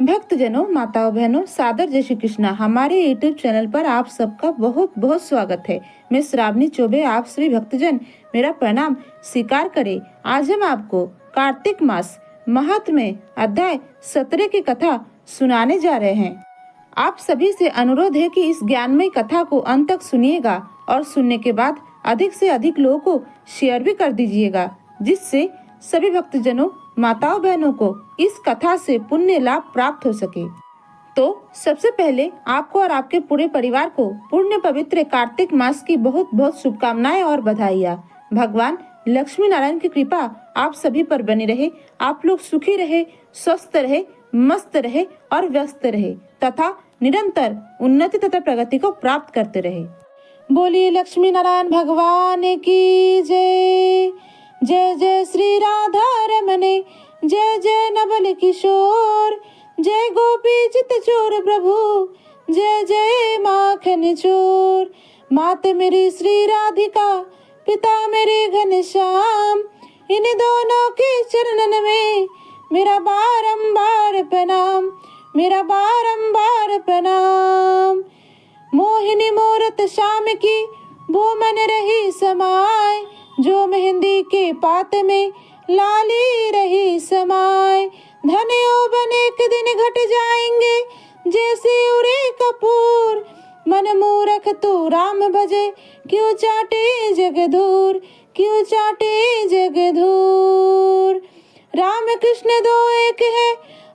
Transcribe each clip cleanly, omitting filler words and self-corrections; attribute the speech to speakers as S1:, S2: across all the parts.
S1: भक्तजनों, माताओं, बहनों, सादर जय श्री कृष्णा। हमारे YouTube चैनल पर आप सबका बहुत बहुत स्वागत है। मैं श्रावणी चौबे, आप सभी भक्तजन मेरा प्रणाम स्वीकार करें। आज हम आपको कार्तिक मास महात्म्य अध्याय 17 की कथा सुनाने जा रहे हैं। आप सभी से अनुरोध है कि इस ज्ञानमय कथा को अंत तक सुनिएगा और सुनने के बाद अधिक से अधिक लोगों को शेयर भी कर दीजिएगा, जिससे सभी भक्तजनों, माताओं, बहनों को इस कथा से पुण्य लाभ प्राप्त हो सके। तो सबसे पहले आपको और आपके पूरे परिवार को पुण्य पवित्र कार्तिक मास की बहुत बहुत शुभकामनाएं और बधाइयाँ। भगवान लक्ष्मी नारायण की कृपा आप सभी पर बनी रहे। आप लोग सुखी रहे, स्वस्थ रहे, मस्त रहे और व्यस्त रहे तथा निरंतर उन्नति तथा प्रगति को प्राप्त करते रहे। बोलिए लक्ष्मी नारायण भगवान की जय। जय जय श्री राधा रमने, जय जय नवल किशोर, जय गोपी चित चोर प्रभु, जय जय माखन चोर। मात मेरी श्री राधिका, पिता मेरे घनश्याम, इन दोनों के चरणन में मेरा बारंबार प्रणाम, मेरा बारंबार प्रणाम। मोहिनी मूरत श्याम की वो मन रही समाय, जो मेहंदी के पात में लाली रही समाय। धन्यो बन एक दिन घट जाएंगे जैसे उरे कपूर, मन मूरख तो राम भजे, क्यों चाटे जग धूर, क्यों चाटे जग धूर। राम कृष्ण दो एक है,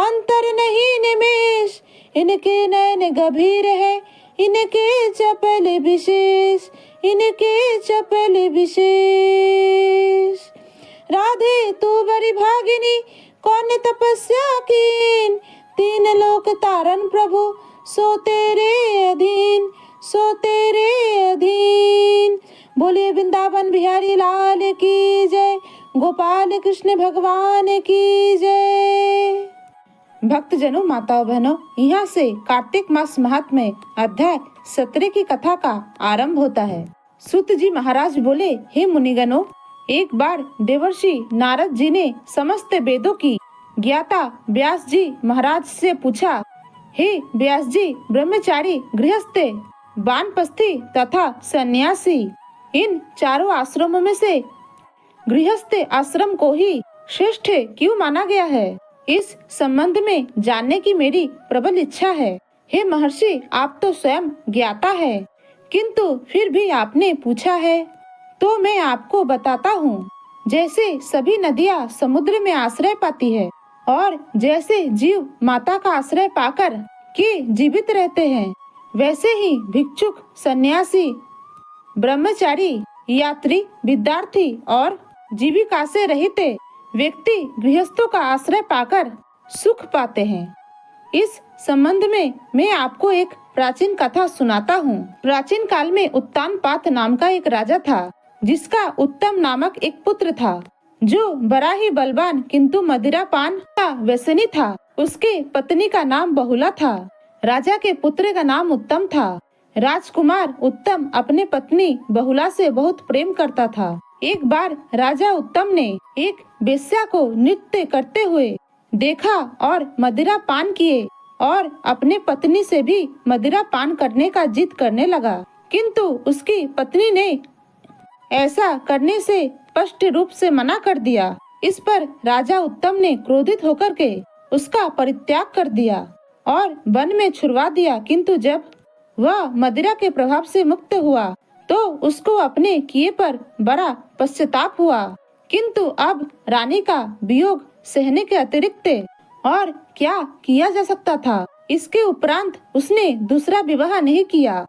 S1: अंतर नहीं निमेष, इनके नयन गंभीर है, इनके चपल विशेष, इनके चपल विशेष। राधे तू बड़ी भागिनी, कौन तपस्या कीन, तीन लोक तारन प्रभु, सो तेरे अधीन, सो तेरे अधीन। बोलिए वृंदावन बिहारी लाल की जय, गोपाल कृष्ण भगवान की जय। भक्तजनों, माताओं, बहनों, यहाँ से कार्तिक मास महात्म्य अध्याय 17 की कथा का आरंभ होता है। सूत जी महाराज बोले, हे मुनिगणों, एक बार देवर्षि नारद जी ने समस्त वेदों की ज्ञाता व्यास जी महाराज से पूछा, हे व्यास जी, ब्रह्मचारी, गृहस्थ, वानप्रस्थी तथा सन्यासी, इन चारों आश्रमों में से गृहस्थ आश्रम को ही श्रेष्ठ क्यों माना गया है? इस संबंध में जानने की मेरी प्रबल इच्छा है। हे महर्षि, आप तो स्वयं ज्ञाता है, किंतु फिर भी आपने पूछा है तो मैं आपको बताता हूँ। जैसे सभी नदियाँ समुद्र में आश्रय पाती है और जैसे जीव माता का आश्रय पाकर के जीवित रहते हैं, वैसे ही भिक्षुक, सन्यासी, ब्रह्मचारी, यात्री, विद्यार्थी और जीविका से रहित व्यक्ति गृहस्थों का आश्रय पाकर सुख पाते हैं। इस संबंध में मैं आपको एक प्राचीन कथा सुनाता हूँ। प्राचीन काल में उत्तानपाद नाम का एक राजा था, जिसका उत्तम नामक एक पुत्र था, जो बड़ा ही बलवान किंतु मदिरापान का व्यसनी था। उसके पत्नी का नाम बहुला था। राजा के पुत्र का नाम उत्तम था। राजकुमार उत्तम अपने पत्नी बहुला से बहुत प्रेम करता था। एक बार राजा उत्तम ने एक वेश्या को नृत्य करते हुए देखा और मदिरा पान किए और अपने पत्नी से भी मदिरा पान करने का जिद करने लगा, किंतु उसकी पत्नी ने ऐसा करने से स्पष्ट रूप से मना कर दिया। इस पर राजा उत्तम ने क्रोधित होकर के उसका परित्याग कर दिया और वन में छुड़वा दिया। किंतु जब वह मदिरा के प्रभाव से मुक्त हुआ तो उसको अपने किए पर बड़ा पश्चाताप हुआ, किंतु अब रानी का वियोग सहने के अतिरिक्त और क्या किया जा सकता था। इसके उपरांत उसने दूसरा विवाह नहीं किया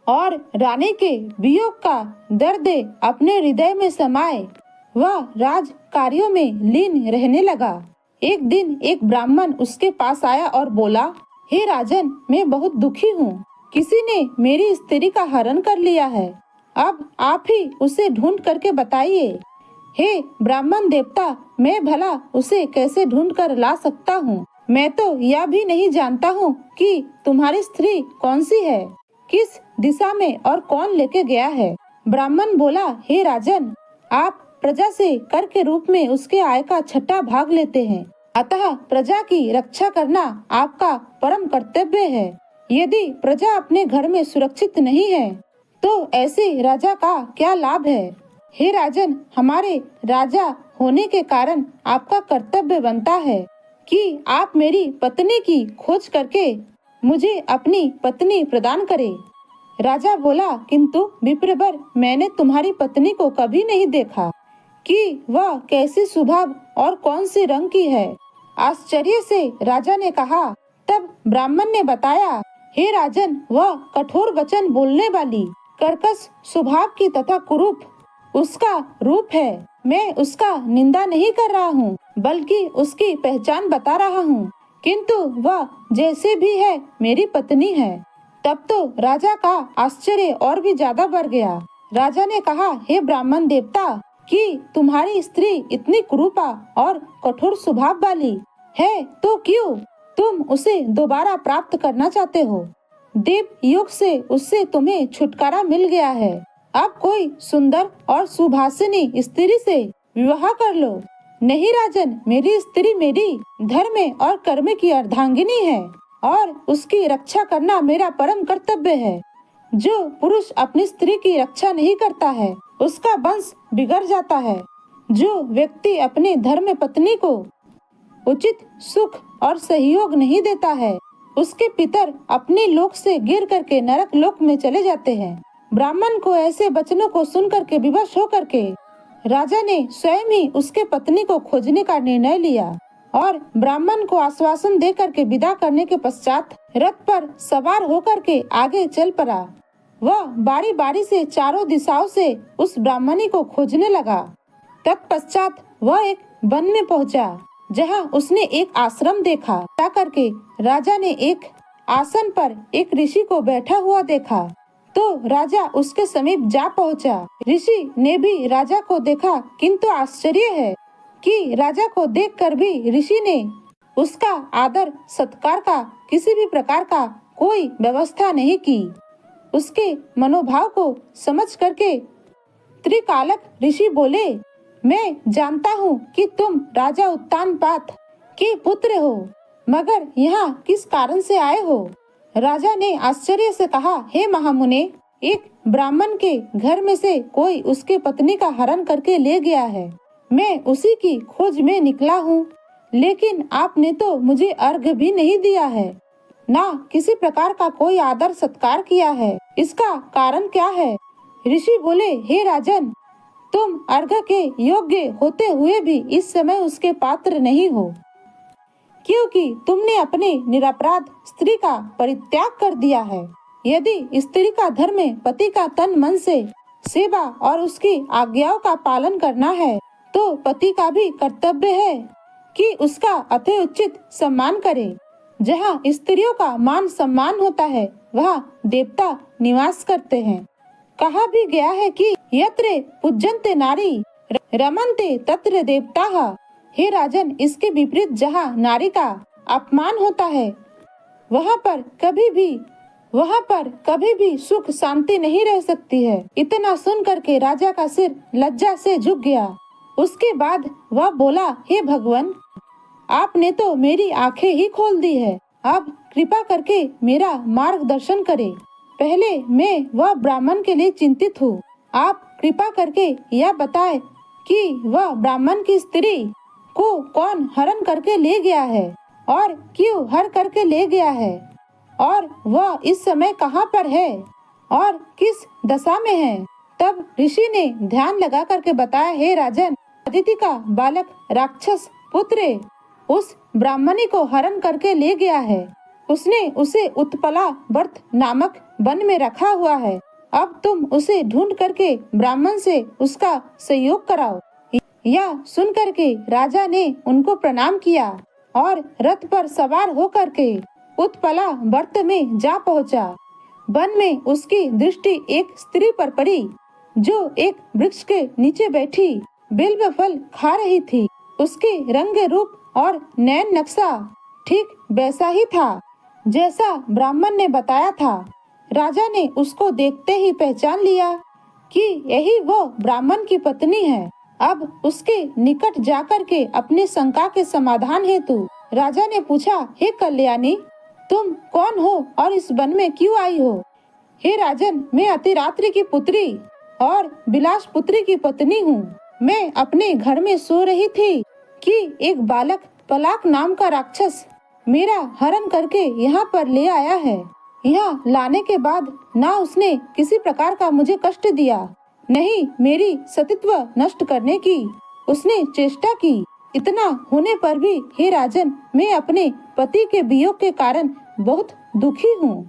S1: और रानी के वियोग का दर्द अपने हृदय में समाये वह राज कार्यों में लीन रहने लगा। एक दिन एक ब्राह्मण उसके पास आया और बोला, हे राजन, मैं बहुत दुखी हूँ। किसी ने मेरी स्त्री का हरण कर लिया है। अब आप ही उसे ढूंढ करके बताइए। हे ब्राह्मण देवता, मैं भला उसे कैसे ढूंढ कर ला सकता हूँ? मैं तो यह भी नहीं जानता हूँ कि तुम्हारी स्त्री कौन सी है, किस दिशा में और कौन लेके गया है। ब्राह्मण बोला, हे राजन, आप प्रजा से कर के रूप में उसके आय का छठा भाग लेते हैं। अतः प्रजा की रक्षा करना आपका परम कर्तव्य है। यदि प्रजा अपने घर में सुरक्षित नहीं है तो ऐसे राजा का क्या लाभ है। हे राजन, हमारे राजा होने के कारण आपका कर्तव्य बनता है कि आप मेरी पत्नी की खोज करके मुझे अपनी पत्नी प्रदान करें। राजा बोला, किंतु विप्रवर, मैंने तुम्हारी पत्नी को कभी नहीं देखा कि वह कैसी स्वभाव और कौन सी रंग की है। आश्चर्य से राजा ने कहा। तब ब्राह्मण ने बताया, हे राजन, वह कठोर वचन बोलने वाली, कर्कश स्वभाव की तथा कुरूप उसका रूप है। मैं उसका निंदा नहीं कर रहा हूँ, बल्कि उसकी पहचान बता रहा हूँ, किंतु वह जैसे भी है मेरी पत्नी है। तब तो राजा का आश्चर्य और भी ज्यादा बढ़ गया। राजा ने कहा, हे ब्राह्मण देवता, कि तुम्हारी स्त्री इतनी कुरूपा और कठोर स्वभाव वाली है तो क्यों तुम उसे दोबारा प्राप्त करना चाहते हो। देव योग से उससे तुम्हें छुटकारा मिल गया है। अब कोई सुंदर और सुभाषिनी स्त्री से विवाह कर लो। नहीं राजन, मेरी स्त्री मेरी धर्म और कर्म की अर्धांगिनी है और उसकी रक्षा करना मेरा परम कर्तव्य है। जो पुरुष अपनी स्त्री की रक्षा नहीं करता है उसका वंश बिगड़ जाता है। जो व्यक्ति अपने धर्म पत्नी को उचित सुख और सहयोग नहीं देता है उसके पितर अपने लोक से गिर करके नरक लोक में चले जाते हैं। ब्राह्मण को ऐसे वचनों को सुन करके विवश होकर के राजा ने स्वयं ही उसके पत्नी को खोजने का निर्णय लिया और ब्राह्मण को आश्वासन दे करके विदा करने के पश्चात रथ पर सवार होकर के आगे चल पड़ा। वह बारी बारी से चारों दिशाओं से उस ब्राह्मणी को खोजने लगा। तत्पश्चात वह एक वन में पहुंचा, जहां उसने एक आश्रम देखा। जाकर के राजा ने एक आसन पर एक ऋषि को बैठा हुआ देखा तो राजा उसके समीप जा पहुंचा। ऋषि ने भी राजा को देखा, किंतु आश्चर्य है कि राजा को देखकर भी ऋषि ने उसका आदर सत्कार का किसी भी प्रकार का कोई व्यवस्था नहीं की। उसके मनोभाव को समझ करके त्रिकालक ऋषि बोले, मैं जानता हूँ कि तुम राजा उत्तानपाद के पुत्र हो, मगर यहाँ किस कारण से आए हो। राजा ने आश्चर्य से कहा, हे महामुने, एक ब्राह्मण के घर में से कोई उसके पत्नी का हरण करके ले गया है। मैं उसी की खोज में निकला हूँ, लेकिन आपने तो मुझे अर्घ्य भी नहीं दिया है, ना किसी प्रकार का कोई आदर सत्कार किया है। इसका कारण क्या है। ऋषि बोले, हे राजन, तुम अर्घ्य के योग्य होते हुए भी इस समय उसके पात्र नहीं हो, क्योंकि तुमने अपने निरपराध स्त्री का परित्याग कर दिया है। यदि स्त्री का धर्म पति का तन मन से सेवा और उसकी आज्ञाओं का पालन करना है तो पति का भी कर्तव्य है कि उसका अत्युचित सम्मान करे। जहाँ स्त्रियों का मान सम्मान होता है वहाँ देवता निवास करते हैं। कहा भी गया है कि यत्र पूज्यन्ते नारी रमन्ते तत्र देवताः। हे राजन, इसके विपरीत जहाँ नारी का अपमान होता है वहाँ पर कभी भी सुख शांति नहीं रह सकती है। इतना सुन करके राजा का सिर लज्जा से झुक गया। उसके बाद वह बोला, हे भगवान, आपने तो मेरी आंखें ही खोल दी है। अब कृपा करके मेरा मार्गदर्शन करें। पहले मैं वह ब्राह्मण के लिए चिंतित हूँ। आप कृपा करके यह बताएं कि वह ब्राह्मण की स्त्री को कौन हरण करके ले गया है और क्यों हर करके ले गया है, और वह इस समय कहाँ पर है और किस दशा में है। तब ऋषि ने ध्यान लगा करके बताया, हे राजन, अदिति का बालक राक्षस पुत्र उस ब्राह्मणी को हरण करके ले गया है। उसने उसे उत्पला वर्त नामक वन में रखा हुआ है। अब तुम उसे ढूंढ करके ब्राह्मण से उसका सहयोग कराओ। यह सुन करके राजा ने उनको प्रणाम किया और रथ पर सवार होकर के उत्पला वर्त में जा पहुंचा। वन में उसकी दृष्टि एक स्त्री पर पड़ी जो एक वृक्ष के नीचे बैठी बिल्व फल खा रही थी। उसके रंग रूप और नैन नक्शा ठीक वैसा ही था जैसा ब्राह्मण ने बताया था। राजा ने उसको देखते ही पहचान लिया कि यही वो ब्राह्मण की पत्नी है। अब उसके निकट जाकर के अपनी शंका के समाधान हेतु राजा ने पूछा, हे कल्याणी, तुम कौन हो और इस वन में क्यों आई हो? हे राजन, मैं अतिरात्रि की पुत्री और विलास पुत्री की पत्नी हूँ। मैं अपने घर में सो रही थी कि एक बालक पलाक नाम का राक्षस मेरा हरण करके यहाँ पर ले आया है। यहाँ लाने के बाद ना उसने किसी प्रकार का मुझे कष्ट दिया, नहीं मेरी सतीत्व नष्ट करने की उसने चेष्टा की। इतना होने पर भी हे राजन, मैं अपने पति के वियोग के कारण बहुत दुखी हूँ।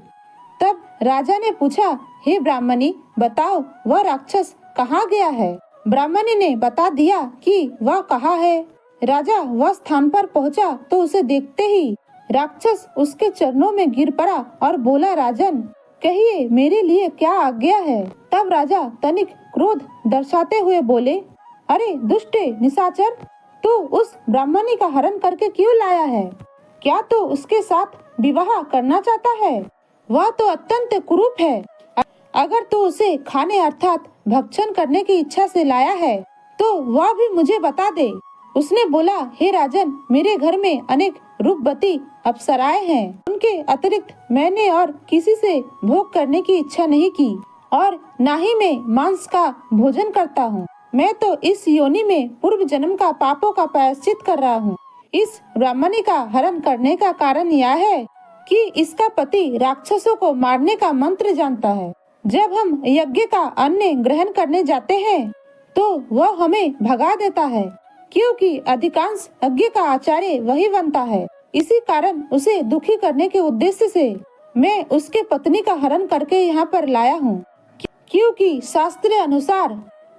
S1: तब राजा ने पूछा, हे ब्राह्मणी, बताओ वह राक्षस कहाँ गया है? ब्राह्मणी ने बता दिया कि वह कहाँ है। राजा वह स्थान पर पहुँचा तो उसे देखते ही राक्षस उसके चरणों में गिर पड़ा और बोला, राजन, कहिए मेरे लिए क्या आज्ञा है? तब राजा तनिक क्रोध दर्शाते हुए बोले, अरे दुष्ट निशाचर, तू उस ब्राह्मणी का हरण करके क्यों लाया है? क्या तू उसके साथ विवाह करना चाहता है? वह तो अत्यंत कुरूप है। अगर तू उसे खाने अर्थात भक्षण करने की इच्छा से लाया है तो वह भी मुझे बता दे। उसने बोला, हे राजन, मेरे घर में अनेक रूपवती अप्सराएं हैं। उनके अतिरिक्त मैंने और किसी से भोग करने की इच्छा नहीं की और न ही मैं मांस का भोजन करता हूँ। मैं तो इस योनि में पूर्व जन्म का पापों का प्रायश्चित कर रहा हूँ। इस ब्राह्मणी का हरण करने का कारण यह है कि इसका पति राक्षसों को मारने का मंत्र जानता है। जब हम यज्ञ का अन्न ग्रहण करने जाते हैं तो वह हमें भगा देता है, क्योंकि अधिकांश यज्ञ का आचार्य वही बनता है। इसी कारण उसे दुखी करने के उद्देश्य से मैं उसके पत्नी का हरण करके यहाँ पर लाया हूँ, क्योंकि शास्त्र अनुसार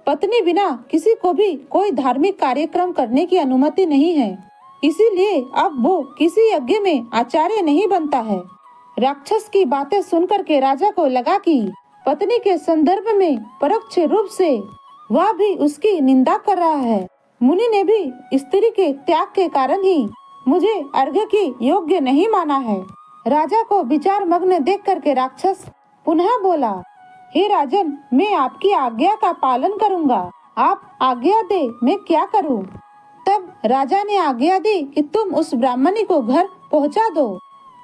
S1: पत्नी बिना किसी को भी कोई धार्मिक कार्यक्रम करने की अनुमति नहीं है। इसीलिए अब वो किसी यज्ञ में आचार्य नहीं बनता है। राक्षस की बातें सुनकर के राजा को लगा कि पत्नी के संदर्भ में परोक्ष रूप से वह भी उसकी निंदा कर रहा है। मुनि ने भी स्त्री के त्याग के कारण ही मुझे अर्घ्य की योग्य नहीं माना है। राजा को विचार मग्न देख करके राक्षस पुनः बोला, हे राजन, मैं आपकी आज्ञा का पालन करूँगा। आप आज्ञा दे, मैं क्या करूँ? तब राजा ने आज्ञा दी कि तुम उस ब्राह्मणी को घर पहुँचा दो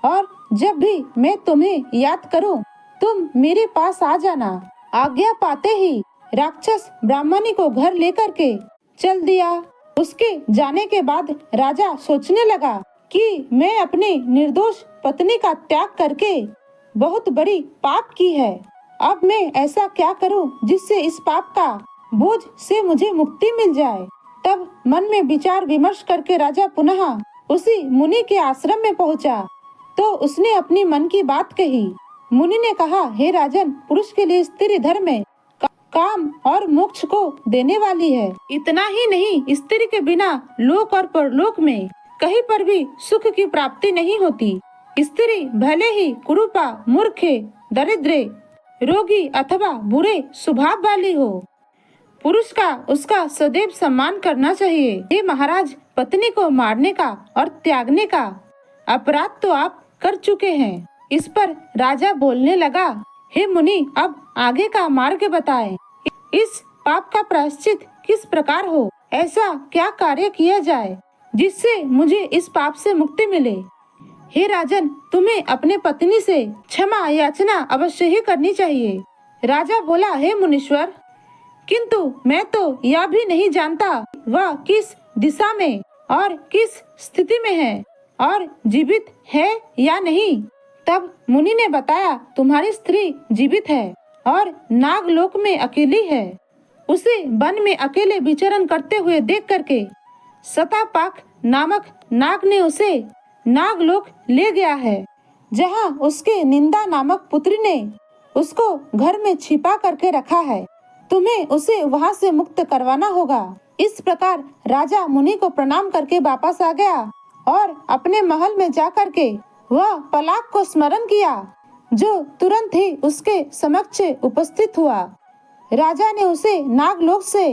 S1: और जब भी मैं तुम्हें याद करूँ तुम मेरे पास आ जाना। आज्ञा पाते ही राक्षस ब्राह्मणी को घर लेकर के चल दिया। उसके जाने के बाद राजा सोचने लगा कि मैं अपनी निर्दोष पत्नी का त्याग करके बहुत बड़ी पाप की है। अब मैं ऐसा क्या करूं जिससे इस पाप का बोझ से मुझे मुक्ति मिल जाए। तब मन में विचार विमर्श करके राजा पुनः उसी मुनि के आश्रम में पहुंचा तो उसने अपनी मन की बात कही। मुनि ने कहा, हे राजन, पुरुष के लिए स्त्री धर्म में काम और मोक्ष को देने वाली है। इतना ही नहीं, स्त्री के बिना लोक और परलोक में कहीं पर भी सुख की प्राप्ति नहीं होती। स्त्री भले ही कुरूपा, मूर्खे, दरिद्रे, रोगी अथवा बुरे स्वभाव वाली हो, पुरुष का उसका सदैव सम्मान करना चाहिए। हे महाराज, पत्नी को मारने का और त्यागने का अपराध तो आप कर चुके हैं। इस पर राजा बोलने लगा, हे मुनि, अब आगे का मार्ग बताएं। इस पाप का प्रायश्चित किस प्रकार हो? ऐसा क्या कार्य किया जाए जिससे मुझे इस पाप से मुक्ति मिले? हे राजन, तुम्हें अपने पत्नी से क्षमा याचना अवश्य ही करनी चाहिए। राजा बोला, हे मुनीश्वर, किंतु मैं तो यह भी नहीं जानता वह किस दिशा में और किस स्थिति में है और जीवित है या नहीं। तब मुनि ने बताया, तुम्हारी स्त्री जीवित है और नागलोक में अकेली है। उसे वन में अकेले विचरण करते हुए देख करके शतापाक नामक नाग ने उसे नागलोक ले गया है, जहाँ उसके निंदा नामक पुत्री ने उसको घर में छिपा करके रखा है। तुम्हें उसे वहाँ से मुक्त करवाना होगा। इस प्रकार राजा मुनि को प्रणाम करके वापस आ गया और अपने महल में जा करके वह पलाक को स्मरण किया, जो तुरंत ही उसके समक्ष उपस्थित हुआ। राजा ने उसे नागलोक से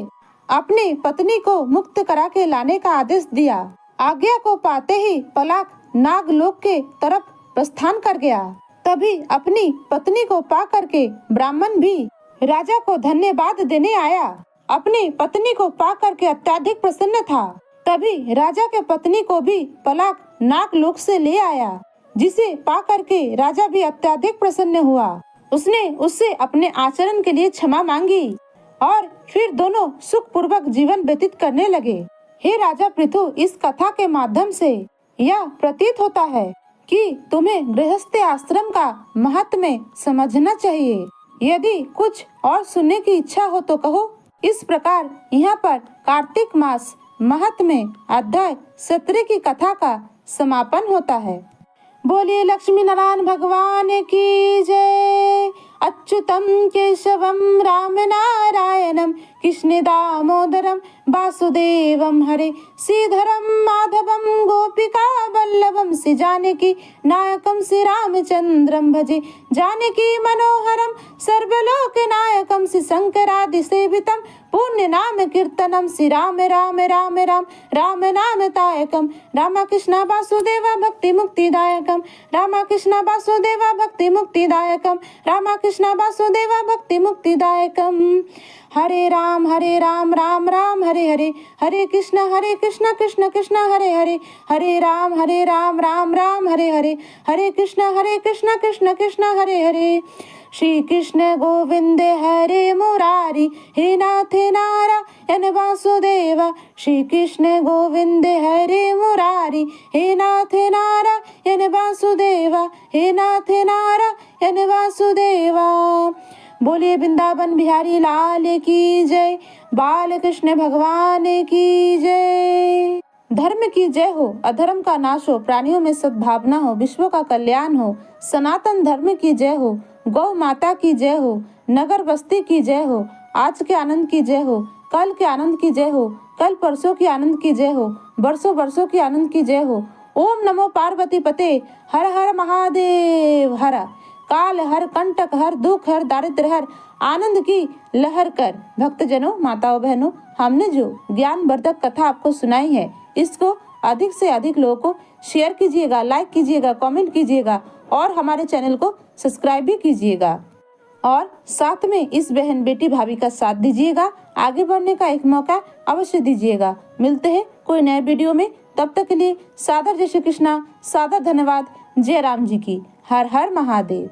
S1: अपनी पत्नी को मुक्त करा के लाने का आदेश दिया। आज्ञा को पाते ही पलाक नागलोक के तरफ प्रस्थान कर गया। तभी अपनी पत्नी को पा करके ब्राह्मण भी राजा को धन्यवाद देने आया अपनी पत्नी को पा करके अत्यधिक प्रसन्न था। तभी राजा के पत्नी को भी पलक नाग लोक से ले आया, जिसे पा करके राजा भी अत्यधिक प्रसन्न हुआ। उसने उससे अपने आचरण के लिए क्षमा मांगी और फिर दोनों सुख पूर्वक जीवन व्यतीत करने लगे। हे राजा पृथु, इस कथा के माध्यम से यह प्रतीत होता है कि तुम्हें गृहस्थ आश्रम का महत्व समझना चाहिए। यदि कुछ और सुनने की इच्छा हो तो कहो। इस प्रकार यहाँ पर कार्तिक मास महत्व अध्याय 17 की कथा का समापन होता है। बोलिए लक्ष्मी नारायण भगवान की जय। अच्युतम केशवम राम नारायणम कृष्ण दामोदरम वासुदेवम हरे श्रीधरम माधवम गोपिका वल्लभम श्री जानकी नायकम श्री रामचंद्रम भजे जानकी मनोहरम सर्वलोक नायकम श्री शंकरादि सेवितम पुण्य नाम कीर्तनम श्री राम राम राम राम राम नाम तायकम रामकृष्ण वासुदेव भक्ति मुक्तिदायकम रामकृष्ण वासुदेव भक्ति मुक्तिदायकम रामकृष्ण वासुदेव भक्ति मुक्तिदायकम। हरे राम राम राम हरे हरे हरे कृष्ण कृष्ण कृष्ण हरे हरे हरे राम राम राम हरे हरे हरे कृष्ण कृष्ण कृष्ण हरे हरे। श्री कृष्ण गोविंद हरे मुरारी हे नाथ नारायण वासुदेव। श्री कृष्ण गोविंद हरे मुरारी हे नाथ नारायण वासुदेव हे नाथ नारायण वासुदेवा। बोलिए वृंदावन बिहारी लाल की जय। बाल कृष्ण भगवान की जय। धर्म की जय हो, अधर्म का नाश हो, प्राणियों में सद्भावना हो, विश्व का कल्याण हो। सनातन धर्म की जय हो, गौ माता की जय हो, नगर बस्ती की जय हो। आज के आनंद की जय हो, कल के आनंद की जय हो, कल परसों की आनंद की जय हो, बरसों बरसों की आनंद की जय हो। ओम नमो पार्वती पते, हर हर महादेव हर। काल हर, कंटक हर, दुख हर, दारिद्र हर, आनंद की लहर कर। भक्तजनों, माताओं बहनों, हमने जो ज्ञानवर्धक कथा आपको सुनाई है, इसको अधिक से अधिक लोगों को शेयर कीजिएगा, लाइक कीजिएगा, कमेंट कीजिएगा और हमारे चैनल को सब्सक्राइब भी कीजिएगा। और साथ में इस बहन बेटी भाभी का साथ दीजिएगा, आगे बढ़ने का एक मौका अवश्य दीजिएगा। मिलते हैं कोई नए वीडियो में, तब तक के लिए सादर जय श्री कृष्णा, सादर धन्यवाद। जय राम जी की। हर हर महादेव।